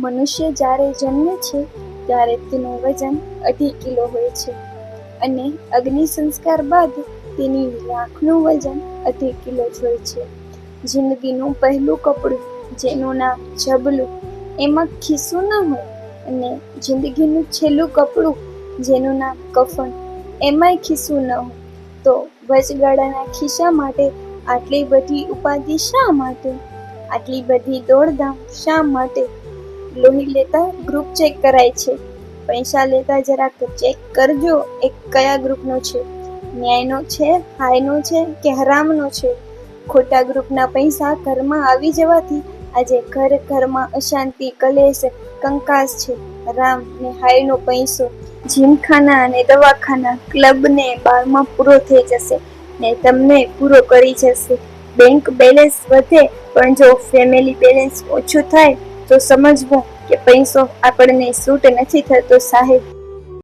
મનુષ્ય જ્યારે જન્મે છે ત્યારે તેનું વજન 2.5 કિલો હોય છે અને અગ્નિ સંસ્કાર બાદ તેની રાખનું વજન 2.5 કિલો જ હોય છે. જિંદગીનું પહેલું કપડું જેનું નામ ઝબલું, એમાં ખિસ્સું ન હોય, અને જિંદગીનું છેલ્લું કપડું જેનું નામ કફન, એમાંય ખિસ્સું ન હોય, તો વચગાળાના ખિસ્સા માટે આટલી બધી ઉપાધિ શા માટે? આટલી બધી દોડધામ શા માટે? લોહી લેતા ગ્રુપ ચેક કરાય છે, પૈસા લેતા જરાક ચેક કરજો એ કયા ગ્રુપનો છે, ન્યાયનો છે, હાયનો છે કે હરામનો છે. ખોટા ગ્રુપના પૈસા ઘરમાં આવી જવાથી આજે ઘર ઘરમાં અશાંતિ, કલેશ, કંકાસ છે. રામ ને હાયનો પૈસો જીમખાના અને દવાખાના, ક્લબ ને બારમાં પૂરો થઈ જશે ને તમને પૂરો કરી જશે. બેંક બેલેન્સ વધે પણ જો ફેમિલી બેલેન્સ ઓછું થાય તો સમજવું કે પૈસો આપણને સૂટ નથી થતો સાહેબ.